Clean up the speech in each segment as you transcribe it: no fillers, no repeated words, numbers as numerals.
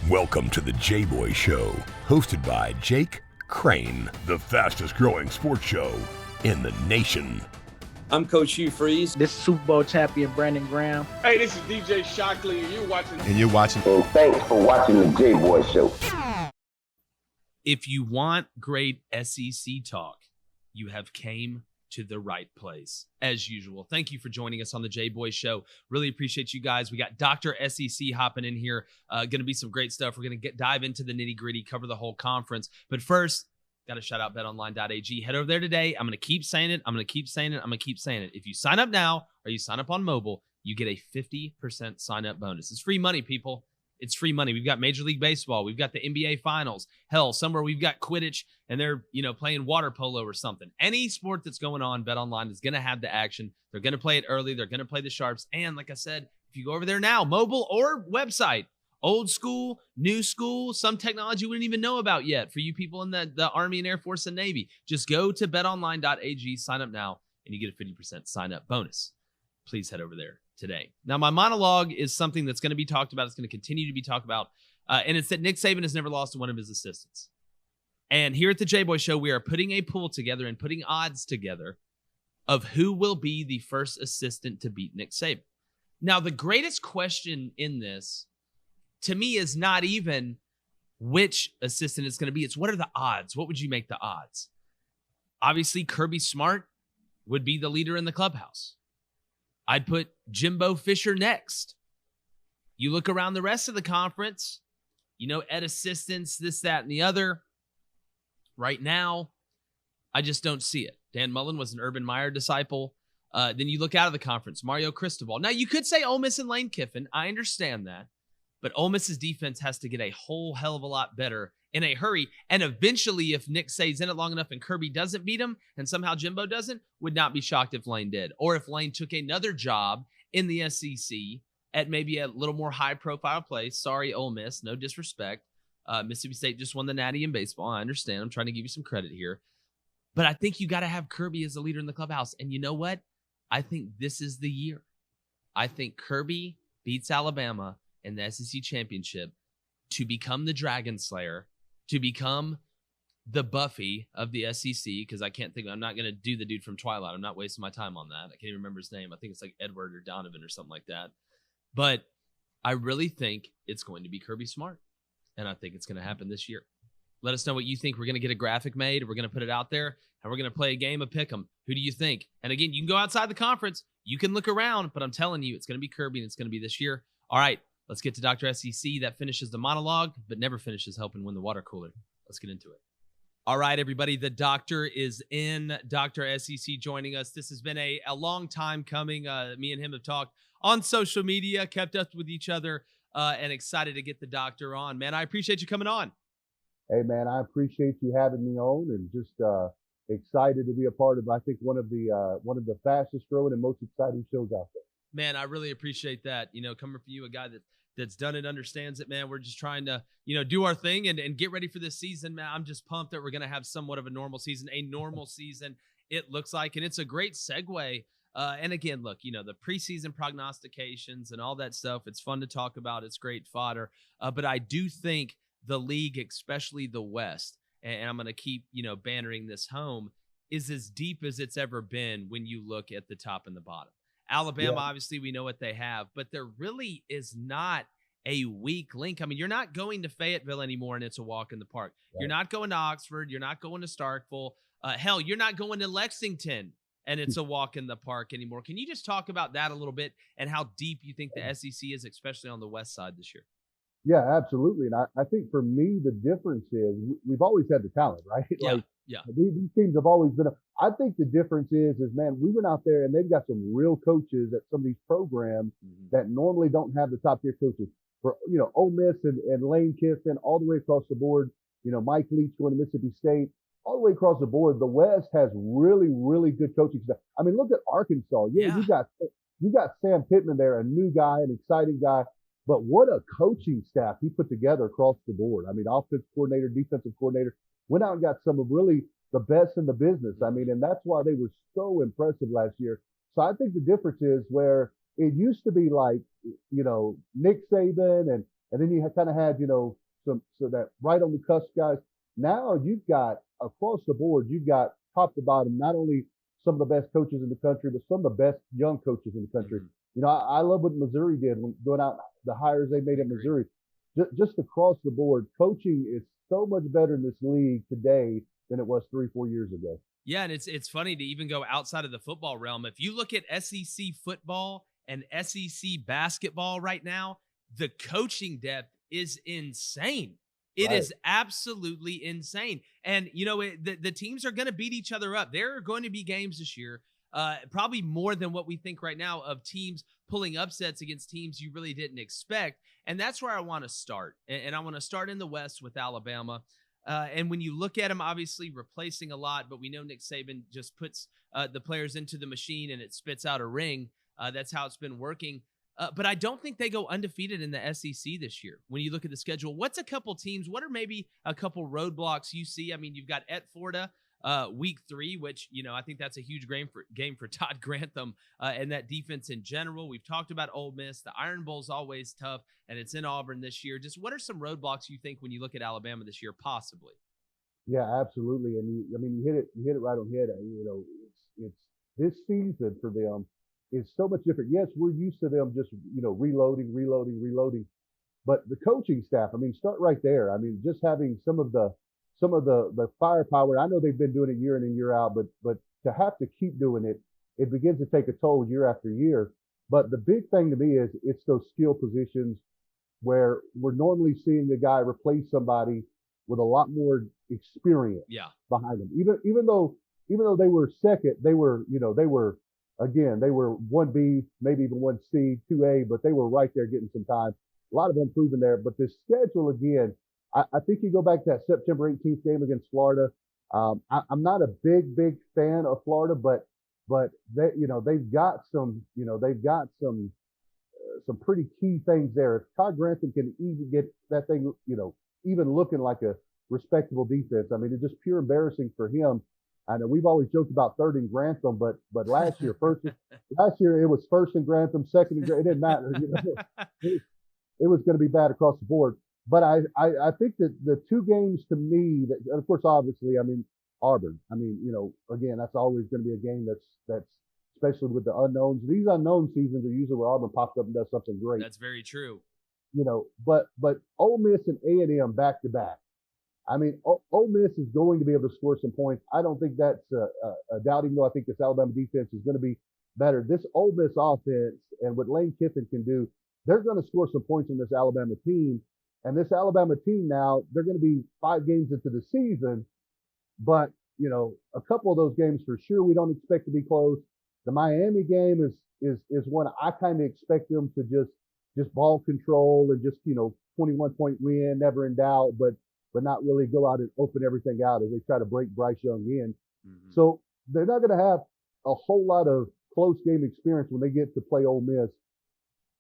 Welcome to the JBoy Show, hosted by Jake Crain, the fastest growing sports show in the nation. I'm Coach Hugh Freeze. This is Super Bowl champion Brandon Graham. Hey, this is DJ Shockley, and you're watching. And thanks for watching the JBoy Show. If you want great SEC talk, you have came to the right place, as usual. Thank you for joining us on the JBoy Show. Really appreciate you guys. We got Dr Scc hopping in here. Going to be some great stuff. We're going to dive into the nitty-gritty, cover the whole conference. But first, got to shout out betonline.ag. Head over there today. I'm going to keep saying it. I'm going to keep saying it. I'm going to keep saying it. If you sign up now or you sign up on mobile, you get a 50% sign-up bonus. It's free money, people. It's free money. We've got Major League Baseball. We've got the NBA Finals. Hell, somewhere we've got Quidditch, and they're, playing water polo or something. Any sport that's going on, BetOnline is going to have the action. They're going to play it early. They're going to play the sharps. And like I said, if you go over there now, mobile or website, old school, new school, some technology we didn't even know about yet for you people in the Army and Air Force and Navy, just go to betonline.ag, sign up now, and you get a 50% sign-up bonus. Please head over there today. Now, my monologue is something that's going to be talked about. It's going to continue to be talked about. And it's that Nick Saban has never lost to one of his assistants. And here at the JBoy Show, we are putting a pool together and putting odds together of who will be the first assistant to beat Nick Saban. Now, the greatest question in this, to me, is not even which assistant it's going to be. It's what are the odds? What would you make the odds? Obviously, Kirby Smart would be the leader in the clubhouse. I'd put Jimbo Fisher next. You look around the rest of the conference, Ed assistants, this, that, and the other. Right now, I just don't see it. Dan Mullen was an Urban Meyer disciple. Then you look out of the conference, Mario Cristobal. Now, you could say Ole Miss and Lane Kiffin. I understand that. But Ole Miss's defense has to get a whole hell of a lot better in a hurry. And eventually, if Nick stays in it long enough and Kirby doesn't beat him, and somehow Jimbo doesn't, would not be shocked if Lane did. Or if Lane took another job in the SEC at maybe a little more high-profile place. Sorry, Ole Miss, no disrespect. Mississippi State just won the Natty in baseball. I understand. I'm trying to give you some credit here. But I think you got to have Kirby as a leader in the clubhouse. And you know what? I think this is the year. I think Kirby beats Alabama in the SEC championship to become the Dragon Slayer, to become the Buffy of the SEC, because I'm not going to do the dude from Twilight. I'm not wasting my time on that. I can't even remember his name. I think it's like Edward or Donovan or something like that. But I really think it's going to be Kirby Smart, and I think it's going to happen this year. Let us know what you think. We're going to get a graphic made. We're going to put it out there, and we're going to play a game of Pick'em. Who do you think? And again, you can go outside the conference. You can look around, but I'm telling you, it's going to be Kirby, and it's going to be this year. All right. Let's get to Dr. Scc. That finishes the monologue, but never finishes helping win the water cooler. Let's get into it. All right, everybody. The doctor is in. Dr. Scc joining us. This has been a long time coming. Me and him have talked on social media, kept up with each other, and excited to get the doctor on. Man, I appreciate you coming on. Hey, man, I appreciate you having me on, and just excited to be a part of, I think, one of the fastest growing and most exciting shows out there. Man, I really appreciate that. Coming from you, a guy that's done it, understands it, man. We're just trying to, do our thing and get ready for this season, man. I'm just pumped that we're going to have somewhat of a normal season, it looks like, and it's a great segue. And again, look, the preseason prognostications and all that stuff, it's fun to talk about. It's great fodder. But I do think the league, especially the West, and I'm going to keep, bannering this home, is as deep as it's ever been when you look at the top and the bottom. Alabama, obviously, we know what they have, but there really is not a weak link. I mean, you're not going to Fayetteville anymore, and it's a walk in the park. Right. You're not going to Oxford. You're not going to Starkville. Hell, you're not going to Lexington, and it's a walk in the park anymore. Can you just talk about that a little bit and how deep you think the SEC is, especially on the West side this year? Yeah, absolutely. And I think for me, the difference is we've always had the talent, right? Yeah. These teams have always been. I think the difference is, man, we went out there and they've got some real coaches at some of these programs that normally don't have the top tier coaches. For, Ole Miss and Lane Kiffin, all the way across the board, Mike Leach going to Mississippi State, all the way across the board. The West has really, really good coaching staff. I mean, look at Arkansas. Yeah. You got Sam Pittman there, a new guy, an exciting guy. But what a coaching staff he put together across the board. I mean, offensive coordinator, defensive coordinator, went out and got some of really the best in the business. I mean, and that's why they were so impressive last year. So I think the difference is where it used to be like, Nick Saban and And then you kind of had, so that right on the cusp guys. Now you've got across the board, you've got top to bottom, not only some of the best coaches in the country, but some of the best young coaches in the country. I love what Missouri did when going out, the hires they made at Missouri. Just across the board, coaching is so much better in this league today than it was 3-4 years ago. Yeah, and it's funny to even go outside of the football realm. If you look at SEC football and SEC basketball right now, the coaching depth is insane. It is absolutely insane. And, the teams are going to beat each other up. There are going to be games this year, probably more than what we think right now, of teams pulling upsets against teams you really didn't expect. And that's where I want to start. And I want to start in the West with Alabama. And when you look at them, obviously replacing a lot, but we know Nick Saban just puts the players into the machine and it spits out a ring. That's how it's been working. But I don't think they go undefeated in the SEC this year. When you look at the schedule, what's a couple teams? What are maybe a couple roadblocks you see? I mean, you've got at Florida week 3, which, I think that's a huge game for Todd Grantham and that defense in general. We've talked about Ole Miss. The Iron Bowl's always tough, and it's in Auburn this year. Just what are some roadblocks you think when you look at Alabama this year, possibly? Yeah, absolutely. And you hit it right on the head. It's this season for them is so much different. Yes, we're used to them just, reloading. But the coaching staff, start right there. Just having some of the firepower. I know they've been doing it year in and year out, but to have to keep doing it, it begins to take a toll year after year. But the big thing to me is it's those skill positions where we're normally seeing the guy replace somebody with a lot more experience behind them. Even though they were second, they were 1B, maybe even 1C, 2A, but they were right there getting some time. A lot of improving there. But this schedule, again, I think you go back to that September 18th game against Florida. I'm not a big fan of Florida, but they've got some pretty key things there. If Todd Grantham can even get that thing, even looking like a respectable defense, it's just pure embarrassing for him. I know we've always joked about third and Grantham, but last year it was first and Grantham, second and Grantham. It didn't matter. It was going to be bad across the board. But I think that the two games to me that, and of course, obviously, Auburn. Again, that's always going to be a game that's especially with the unknowns. These unknown seasons are usually where Auburn pops up and does something great. That's very true. But Ole Miss and A&M back to back. Ole Miss is going to be able to score some points. I don't think that's a doubt, even though I think this Alabama defense is going to be better. This Ole Miss offense and what Lane Kiffin can do, they're going to score some points in this Alabama team. And this Alabama team now, they're going to be 5 games into the season, but, a couple of those games for sure we don't expect to be close. The Miami game is one I kind of expect them to just ball control and just, 21-point win, never in doubt, but not really go out and open everything out as they try to break Bryce Young in. Mm-hmm. So they're not going to have a whole lot of close game experience when they get to play Ole Miss.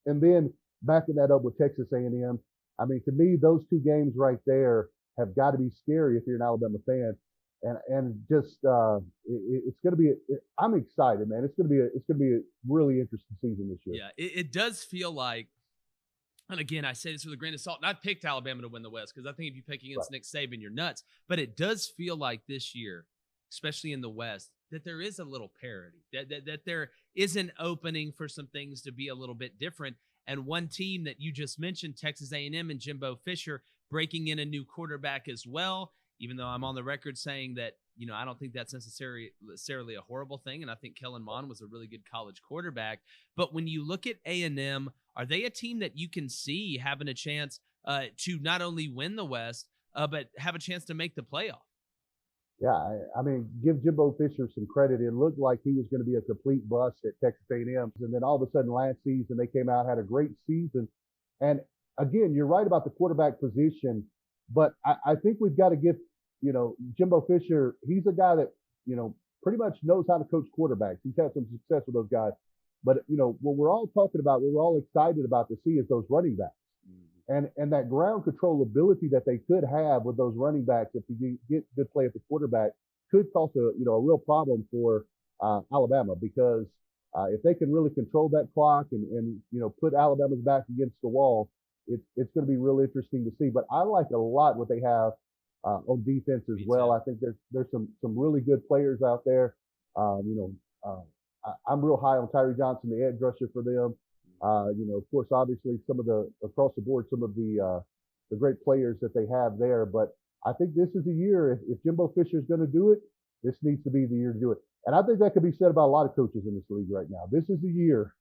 And then backing that up with Texas A&M, to me, those 2 games right there have got to be scary if you're an Alabama fan. And just it's going to be. I'm excited, man. It's going to be a really interesting season this year. Yeah, it does feel like. And again, I say this with a grain of salt. And I picked Alabama to win the West because I think if you pick against Nick Saban, you're nuts. But it does feel like this year, especially in the West, that there is a little parity. That there is an opening for some things to be a little bit different. And one team that you just mentioned, Texas A&M and Jimbo Fisher, breaking in a new quarterback as well, even though I'm on the record saying that, I don't think that's necessarily a horrible thing. And I think Kellen Mond was a really good college quarterback. But when you look at A&M, are they a team that you can see having a chance to not only win the West, but have a chance to make the playoff? Yeah, give Jimbo Fisher some credit. It looked like he was going to be a complete bust at Texas A&M. And then all of a sudden last season, they came out, had a great season. And again, you're right about the quarterback position, but I think we've got to give, Jimbo Fisher, he's a guy that, pretty much knows how to coach quarterbacks. He's had some success with those guys. But, what we're all talking about, what we're all excited about to see is those running backs. And that ground control ability that they could have with those running backs, if you get good play at the quarterback, could cause a real problem for Alabama, because if they can really control that clock and put Alabama's back against the wall, it's going to be real interesting to see. But I like a lot what they have on defense as well. I think there's some really good players out there. I'm real high on Tyree Johnson, the edge rusher for them. Of course, obviously some of the across the board, some of the great players that they have there. But I think this is the year. If Jimbo Fisher is going to do it, this needs to be the year to do it. And I think that could be said about a lot of coaches in this league right now. This is the year.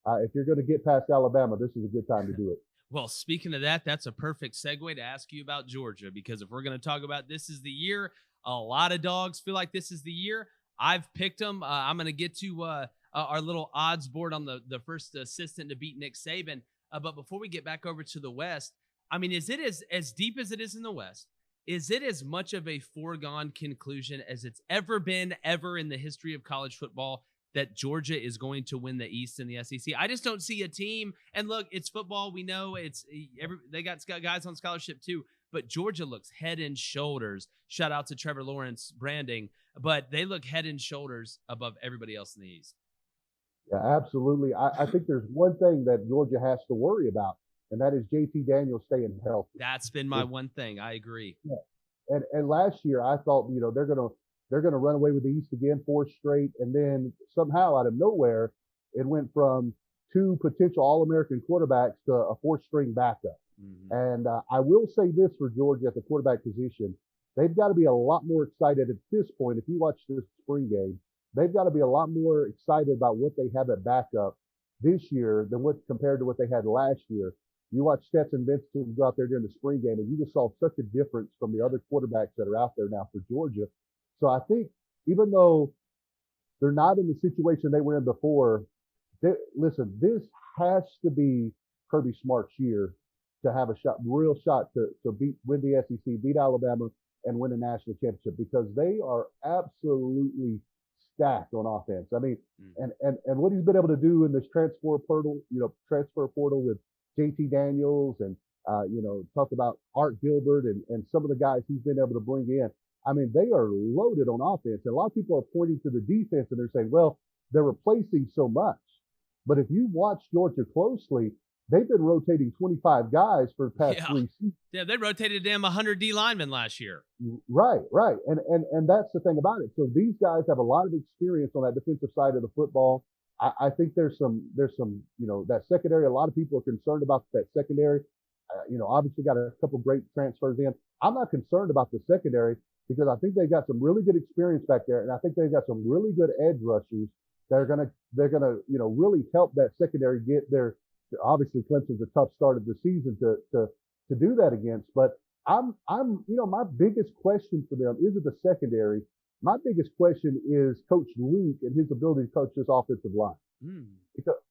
If you're going to get past Alabama, this is a good time to do it. Well, speaking of that, that's a perfect segue to ask you about Georgia, because if we're going to talk about this is the year, a lot of dogs feel like this is the year. I've picked them. I'm going to get to our little odds board on the first assistant to beat Nick Saban. But before we get back over to the West, I mean, is it as deep as it is in the West? Is it as much of a foregone conclusion as it's ever been in the history of college football that Georgia is going to win the East and the SEC? I just don't see a team. And look, it's football. We know they got guys on scholarship too, but Georgia looks head and shoulders. Shout out to Trevor Lawrence branding, but they look head and shoulders above everybody else in the East. Yeah, absolutely. I think there's one thing that Georgia has to worry about, and that is JT Daniels staying healthy. That's been my one thing. I agree. Yeah. And last year I thought, they're going to run away with the East again, 4 straight. And then somehow out of nowhere, it went from 2 potential All-American quarterbacks to a 4th-string backup. Mm-hmm. And I will say this for Georgia at the quarterback position. They've got to be a lot more excited at this point. If you watch this spring game, they've got to be a lot more excited about what they have at backup this year than compared to what they had last year. You watch Stetson Bennett go out there during the spring game, and you just saw such a difference from the other quarterbacks that are out there now for Georgia. So I think even though they're not in the situation they were in before, listen, this has to be Kirby Smart's year to have a real shot to win the SEC, beat Alabama, and win a national championship, because they are absolutely stacked on offense. I mean, and what he's been able to do in this transfer portal with JT Daniels and talk about Art Gilbert and some of the guys he's been able to bring in. I mean, they are loaded on offense. And a lot of people are pointing to the defense and they're saying, well, they're replacing so much. But if you watch Georgia closely, they've been rotating 25 guys for the past 3 seasons. Yeah, they rotated them 100 D linemen last year. Right. And that's the thing about it. So these guys have a lot of experience on that defensive side of the football. I think there's some, that secondary. A lot of people are concerned about that secondary. Obviously got a couple great transfers in. I'm not concerned about the secondary because I think they've got some really good experience back there, and I think they've got some really good edge rushers that are gonna really help that secondary get their. Obviously, Clemson's a tough start of the season to do that against, but I'm my biggest question for them isn't the secondary. My biggest question is Coach Luke and his ability to coach this offensive line.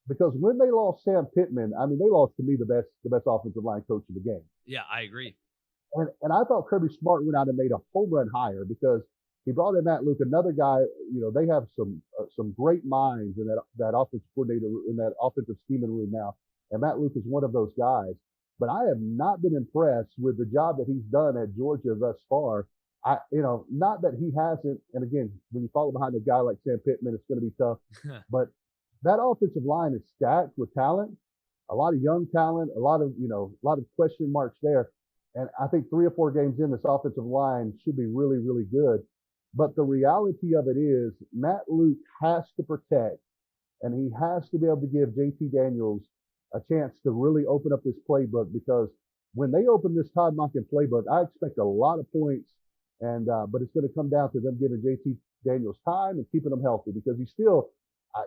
Because when they lost Sam Pittman, I mean, they lost to me the best offensive line coach in the game. Yeah, I agree. And I thought Kirby Smart went out and made a home run hire because he brought in Matt Luke, another guy. They have some great minds in that offensive coordinator in that offensive scheming room now, and Matt Luke is one of those guys. But I have not been impressed with the job that he's done at Georgia thus far. Not that he hasn't. And again, when you follow behind a guy like Sam Pittman, it's going to be tough. But that offensive line is stacked with talent, a lot of young talent, a lot of question marks there. And I think 3 or 4 games in, this offensive line should be really, really good. But the reality of it is Matt Luke has to protect, and he has to be able to give JT Daniels a chance to really open up this playbook, because when they open this Todd Monken playbook, I expect a lot of points. And but it's going to come down to them giving JT Daniels time and keeping him healthy, because he's still,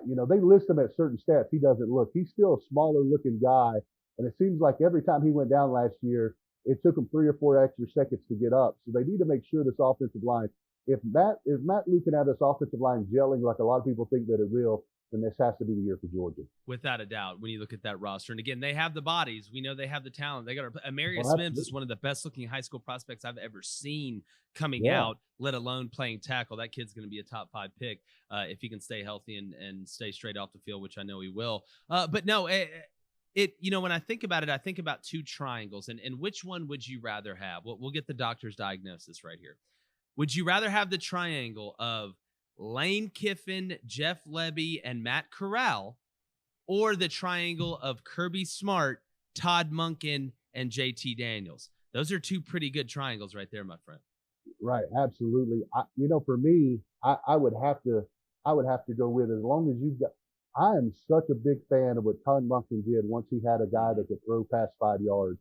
they list him at certain stats. He doesn't look. He's still a smaller looking guy. And it seems like every time he went down last year, it took him 3 or 4 extra seconds to get up. So they need to make sure this offensive line, if Matt Luke can have this offensive line gelling like a lot of people think that it will, then this has to be the year for Georgia. Without a doubt, when you look at that roster. And again, they have the bodies. We know they have the talent. They got Amarius Mims is one of the best looking high school prospects I've ever seen coming out, let alone playing tackle. That kid's going to be a top 5 pick if he can stay healthy and stay straight off the field, which I know he will. But no, when I think about it, I think about 2 triangles. And which one would you rather have? We'll get the doctor's diagnosis right here. Would you rather have the triangle of Lane Kiffin, Jeff Lebby, and Matt Corral, or the triangle of Kirby Smart, Todd Monken, and JT Daniels. Those are two pretty good triangles right there, my friend. Right, absolutely. For me, I would have to go with it as long as you've got. I am such a big fan of what Todd Monken did once he had a guy that could throw past 5 yards.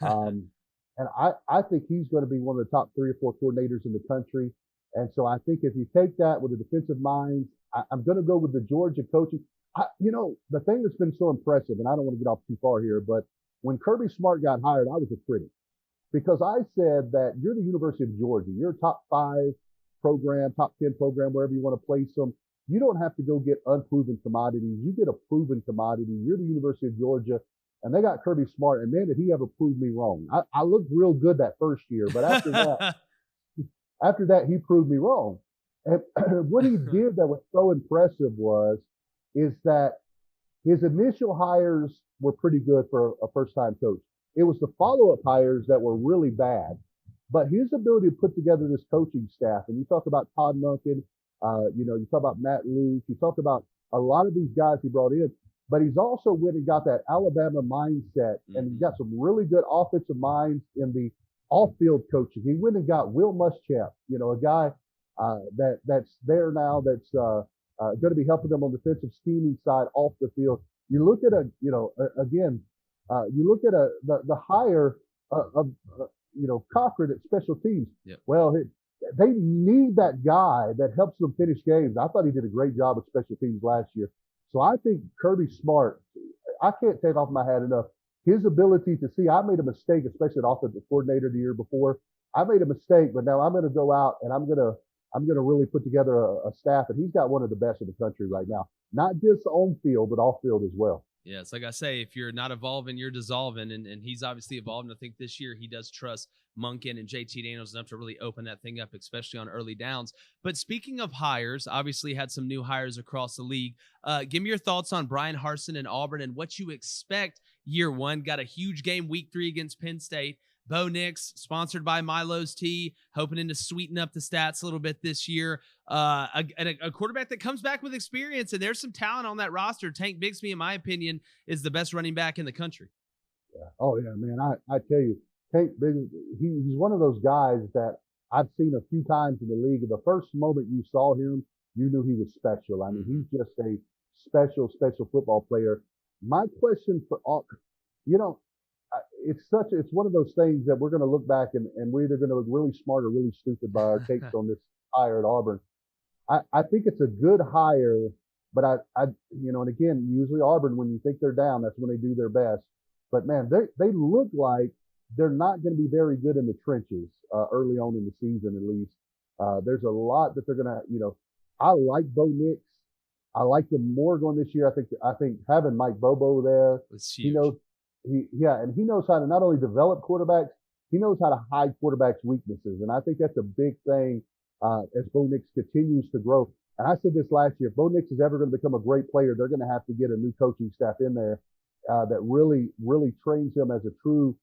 And I think he's going to be one of the top 3 or 4 coordinators in the country. And so I think if you take that with the defensive minds, I'm going to go with the Georgia coaching. The thing that's been so impressive, and I don't want to get off too far here, but when Kirby Smart got hired, I was a critic because I said that you're the University of Georgia. You're a top 5 program, top 10 program, wherever you want to place them. You don't have to go get unproven commodities. You get a proven commodity. You're the University of Georgia. And they got Kirby Smart, and man, did he ever prove me wrong. I looked real good that first year, but after that, he proved me wrong. And what he did that was so impressive is that his initial hires were pretty good for a first-time coach. It was the follow-up hires that were really bad. But his ability to put together this coaching staff, and you talk about Todd Monken, you talk about Matt Luke, you talk about a lot of these guys he brought in, but he's also went and got that Alabama mindset, and he got some really good offensive minds in the off-field coaching. He went and got Will Muschamp, a guy that's there now that's going to be helping them on the defensive scheming side off the field. You look at the hire of Cochran at special teams. Yep. Well, they need that guy that helps them finish games. I thought he did a great job at special teams last year. So I think Kirby Smart, I can't take off my hat enough. His ability to see, I made a mistake, especially at offensive coordinator the year before. I made a mistake, but now I'm going to go out and I'm going to really put together a staff. And he's got one of the best in the country right now, not just on field, but off field as well. Yeah, it's like I say, if you're not evolving, you're dissolving. And he's obviously evolved. And I think this year he does trust Monken and JT Daniels enough to really open that thing up, especially on early downs. But speaking of hires, obviously had some new hires across the league. Give me your thoughts on Brian Harsin and Auburn and what you expect year one. Got a huge game week 3 against Penn State. Bo Nix, sponsored by Milo's Tea, hoping to sweeten up the stats a little bit this year. A quarterback that comes back with experience, and there's some talent on that roster. Tank Bigsby, in my opinion, is the best running back in the country. Yeah. Oh, yeah, man. I tell you, Tank Bigsby, he's one of those guys that I've seen a few times in the league. The first moment you saw him, you knew he was special. I mean, he's just a special football player. My question for all, it's one of those things that we're going to look back and we're either going to look really smart or really stupid by our takes on this hire at Auburn. I think it's a good hire, but and again, usually Auburn, when you think they're down, that's when they do their best. But man, they look like they're not going to be very good in the trenches early on in the season, at least. There's a lot that they're going to, I like Bo Nix. I like them more going this year. I think having Mike Bobo there, he knows he knows how to not only develop quarterbacks, he knows how to hide quarterbacks' weaknesses. And I think that's a big thing as Bo Nix continues to grow. And I said this last year, if Bo Nix is ever going to become a great player, they're going to have to get a new coaching staff in there that really, really trains him as a true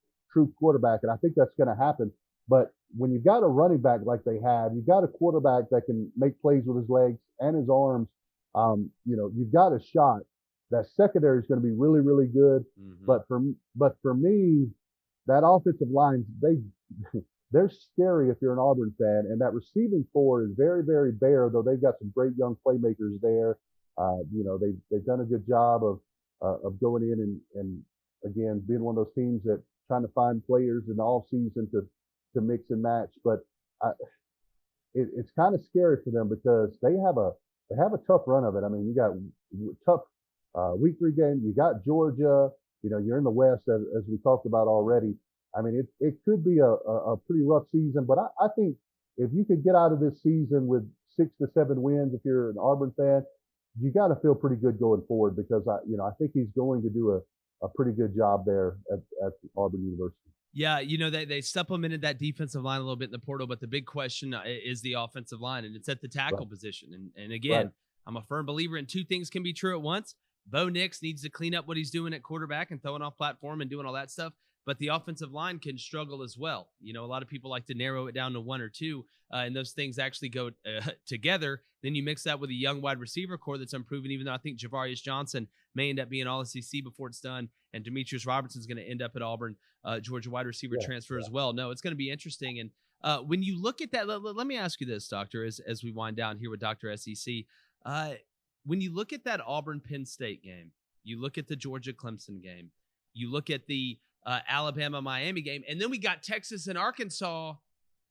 quarterback. And I think that's going to happen. But when you've got a running back like they have, you've got a quarterback that can make plays with his legs and his arms, you've got a shot. That secondary is going to be really, really good. Mm-hmm. But for me, that offensive line, they're scary if you're an Auburn fan. And that receiving core is very, very bare, though they've got some great young playmakers there. They've done a good job of going in and again, being one of those teams that trying to find players in the off season to mix and match. But it's kind of scary for them because they have a tough run of it. I mean, you got tough week 3 game. You got Georgia. You're in the West as we talked about already. I mean, it could be a pretty rough season, but I think if you could get out of this season with 6 to 7 wins, if you're an Auburn fan, you got to feel pretty good going forward because I think he's going to do a pretty good job there at Auburn University. Yeah, they supplemented that defensive line a little bit in the portal, but the big question is the offensive line, and it's at the tackle position. And again, right. I'm a firm believer in 2 things can be true at once. Bo Nix needs to clean up what he's doing at quarterback and throwing off platform and doing all that stuff. But the offensive line can struggle as well. You know, a lot of people like to narrow it down to one or two, and those things actually go together. Then you mix that with a young wide receiver core that's unproven, even though I think Javarius Johnson may end up being all SEC before it's done, and Demetrius Robertson's going to end up at Auburn, Georgia wide receiver transfer as well. No, it's going to be interesting. And when you look at that, let me ask you this, Doctor, as we wind down here with Dr. SEC. When you look at that Auburn-Penn State game, you look at the Georgia-Clemson game, you look at the Alabama-Miami game, and then we got Texas and Arkansas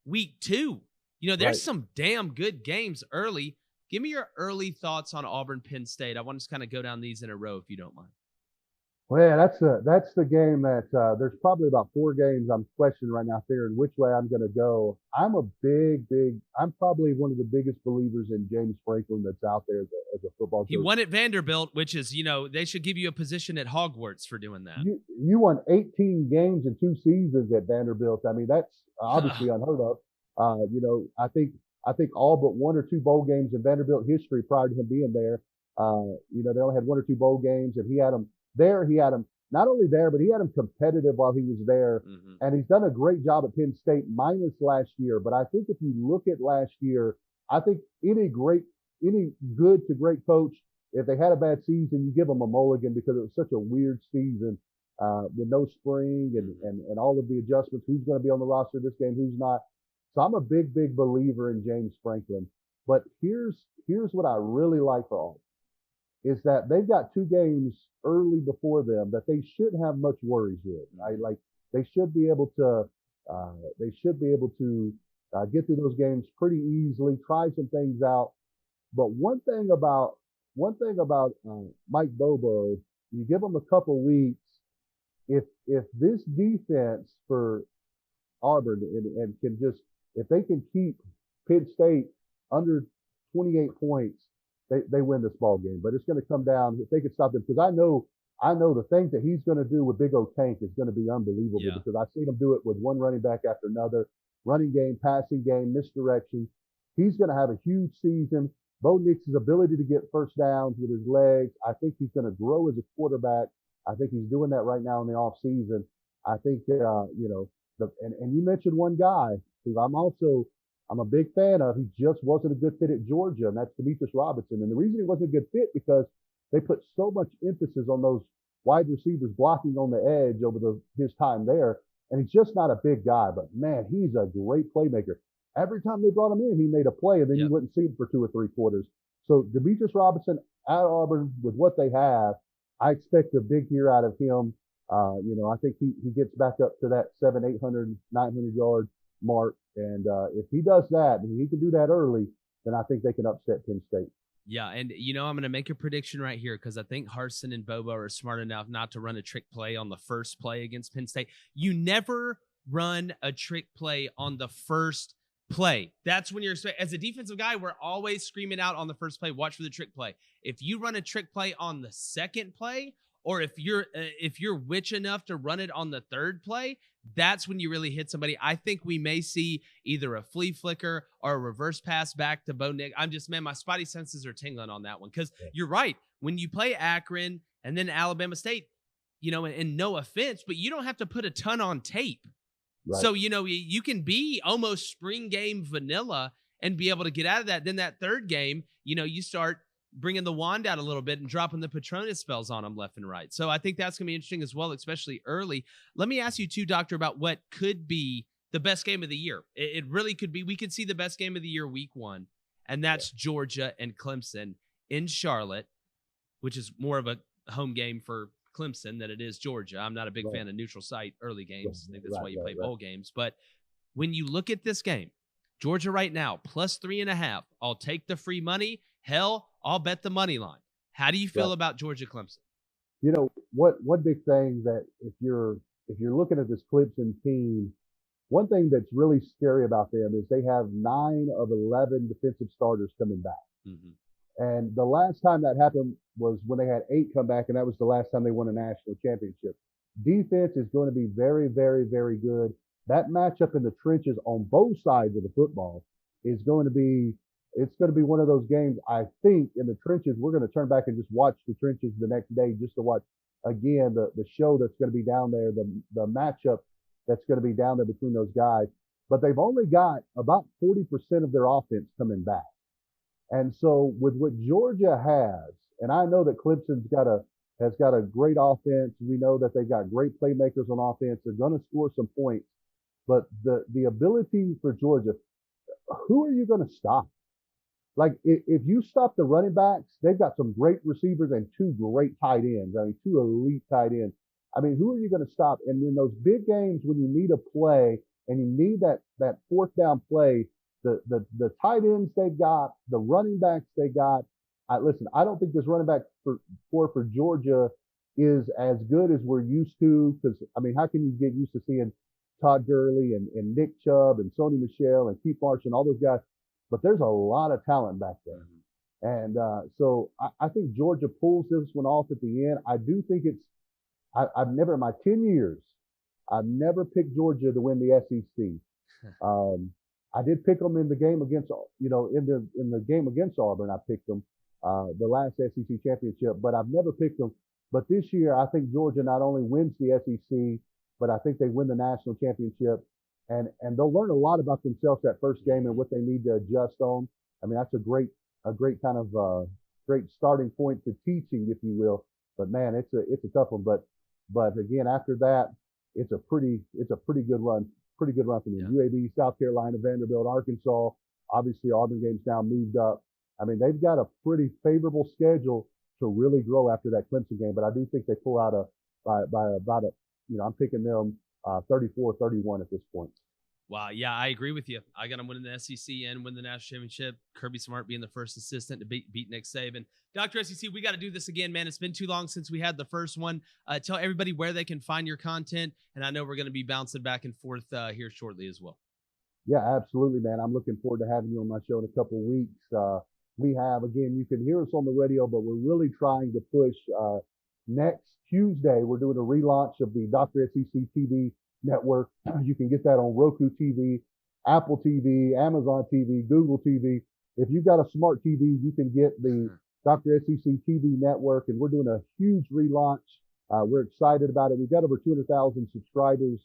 week 2. You know, there's some damn good games early. Give me your early thoughts on Auburn-Penn State. I want to just kind of go down these in a row, if you don't mind. Well, that's the game that there's probably about 4 games I'm questioning right now there and which way I'm going to go. I'm probably one of the biggest believers in James Franklin that's out there as a football coach. He won at Vanderbilt, which is, you know, they should give you a position at Hogwarts for doing that. You won 18 games in 2 seasons at Vanderbilt. I mean, that's obviously unheard of. You know, I think all but 1 or 2 bowl games in Vanderbilt history prior to him being there. You know, they only had 1 or 2 bowl games, and he had them there. He had them not only there, but he had them competitive while he was there. Mm-hmm. And he's done a great job at Penn State minus last year. But I think if you look at last year, I think any good to great coach, if they had a bad season, you give them a mulligan because it was such a weird season with no spring and all of the adjustments. Who's going to be on the roster this game? Who's not? So I'm a big believer in James Franklin. But here's what I really like for Auburn is that they've got 2 games early before them that they shouldn't have much worries with. Right? Like they should be able to get through those games pretty easily, try some things out. But one thing about Mike Bobo, you give him a couple weeks, if this defense for Auburn and can just, if they can keep Penn State under 28 points, they win this ball game. But it's going to come down if they can stop them, because I know the things that he's going to do with Big O Tank is going to be unbelievable because I've seen him do it with one running back after another, running game, passing game, misdirection. He's going to have a huge season. Bo Nix's ability to get first downs with his legs, I think he's going to grow as a quarterback. I think he's doing that right now in the off season. I think you know, and you mentioned one guy who I'm a big fan of. He just wasn't a good fit at Georgia, and that's Demetrius Robertson. And the reason he wasn't a good fit because they put so much emphasis on those wide receivers blocking on the edge over his time there. And he's just not a big guy, but man, he's a great playmaker. Every time they brought him in, he made a play, and then you wouldn't see him for 2 or 3 quarters. So Demetrius Robertson at Auburn with what they have, I expect a big year out of him. You know, I think he gets back up to that 700, 800, 900 yard mark. And if he does that, and he can do that early, then I think they can upset Penn State. Yeah, and you know, I'm going to make a prediction right here because I think Harsin and Bobo are smart enough not to run a trick play on the first play against Penn State. You never run a trick play on the first play. That's when as a defensive guy, we're always screaming out on the first play, watch for the trick play. If you run a trick play on the second play, or if you're witch enough to run it on the third play, that's when you really hit somebody. I think we may see either a flea flicker or a reverse pass back to Bo Nix. My spidey senses are tingling on that one because you're right. When you play Akron and then Alabama State, you know, and no offense, but you don't have to put a ton on tape. Right. So, you know, you can be almost spring game vanilla and be able to get out of that. Then that third game, you know, you start bringing the wand out a little bit and dropping the Patronus spells on them left and right. So I think that's going to be interesting as well, especially early. Let me ask you too, Doctor, about what could be the best game of the year. It really could be. We could see the best game of the year week 1, and that's Georgia and Clemson in Charlotte, which is more of a home game for Clemson than it is Georgia. I'm not a big fan of neutral site early games. I think that's why you play bowl games. But when you look at this game, Georgia right now, plus 3.5. I'll take the free money. Hell, I'll bet the money line. How do you feel about Georgia Clemson? You know, one big thing that if you're looking at this Clemson team, one thing that's really scary about them is they have 9 of 11 defensive starters coming back. Mm-hmm. And the last time that happened was when they had 8 come back, and that was the last time they won a national championship. Defense is going to be very, very, very good. That matchup in the trenches on both sides of the football is going to be it's going to be one of those games. I think in the trenches, we're going to turn back and just watch the trenches the next day, just to watch again the show that's going to be down there, the matchup that's going to be down there between those guys. But they've only got about 40% of their offense coming back. And so with what Georgia has, and I know that Clemson's has got a great offense. We know that they've got great playmakers on offense. They're going to score some points. But the ability for Georgia, who are you going to stop? Like, if you stop the running backs, they've got some great receivers and two great tight ends. I mean, two elite tight ends. I mean, who are you going to stop? And in those big games when you need a play and you need that fourth down play, the tight ends they've got, the running backs they got. Listen, I don't think this running back for Georgia is as good as we're used to. Because, I mean, how can you get used to seeing Todd Gurley and Nick Chubb and Sony Michel and Keith Marsh and all those guys? But there's a lot of talent back there. And so I think Georgia pulls this one off at the end. I do think I've never, in my 10 years, I've never picked Georgia to win the SEC. I did pick them in the game against, in the game against Auburn, I picked them, the last SEC championship, but I've never picked them. But this year, I think Georgia not only wins the SEC, but I think they win the national championship. And they'll learn a lot about themselves that first game and what they need to adjust on. I mean, that's a great kind of great starting point to teaching, if you will. But man, it's a tough one. But again, after that, it's a pretty good run. Pretty good run from them. Yeah. UAB, South Carolina, Vanderbilt, Arkansas. Obviously, Auburn game's now moved up. I mean, they've got a pretty favorable schedule to really grow after that Clemson game. But I do think they pull out by about I'm picking them 34-31 at this point. Wow. Yeah, I agree with you. I got them winning the SEC and win the national championship. Kirby Smart being the first assistant to beat Nick Saban. Dr. SCC, we got to do this again, man. It's been too long since we had the first one. Tell everybody where they can find your content. And I know we're going to be bouncing back and forth here shortly as well. Yeah, absolutely, man. I'm looking forward to having you on my show in a couple of weeks. We have, again, you can hear us on the radio, but we're really trying to push next Tuesday. We're doing a relaunch of the Dr. Scc TV Network. You can get that on Roku TV, Apple TV, Amazon TV, Google TV. If you've got a smart TV, you can get the Dr. Scc TV Network, and we're doing a huge relaunch. We're excited about it. We've got over 200,000 subscribers,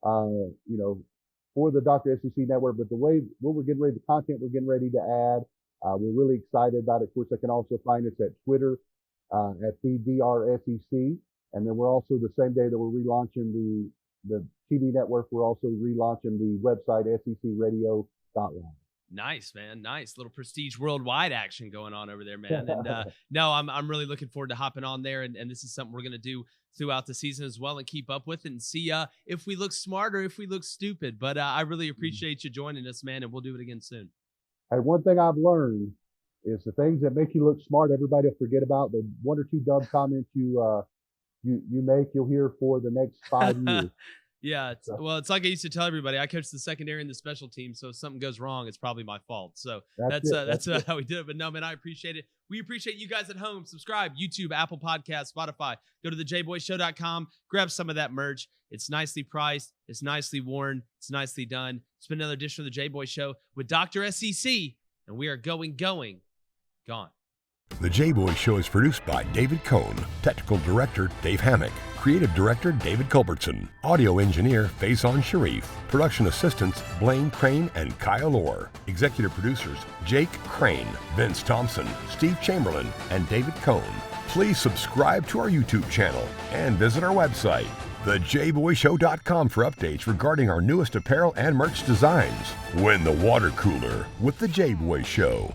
for the Dr. Scc Network. But the content we're getting ready to add, we're really excited about it. Of course, I can also find us at Twitter at DRSEC, and then we're also, the same day that we're relaunching the TV network, we're also relaunching the website secradio.live. Nice, man. Nice little prestige worldwide action going on over there, man. And no, I'm really looking forward to hopping on there. And this is something we're going to do throughout the season as well and keep up with and see if we look smart or if we look stupid. But I really appreciate you joining us, man. And we'll do it again soon. Hey, one thing I've learned is the things that make you look smart, everybody will forget about. The one or two dumb comments you make, you'll hear for the next 5 years. Yeah, it's like I used to tell everybody, I coach the secondary and the special team, so if something goes wrong, it's probably my fault. So that's how we do it. But no, man, I appreciate it. We appreciate you guys at home. Subscribe, YouTube, Apple Podcasts, Spotify. Go to the JBoyShow.com. Grab some of that merch. It's nicely priced. It's nicely worn. It's nicely done. It's been another edition of the JBoy Show with Dr. SCC, and we are gone. The JBoy Show is produced by David Cohn, Technical Director Dave Hammock, Creative Director David Culbertson, Audio Engineer Feyzan Shareef, Production Assistants Blaine Crain and Kyle Orr, Executive Producers Jake Crain, Vince Thompson, Steve Chamberlain, and David Cohn. Please subscribe to our YouTube channel and visit our website, thejboyshow.com, for updates regarding our newest apparel and merch designs. Win the water cooler with the JBoy Show.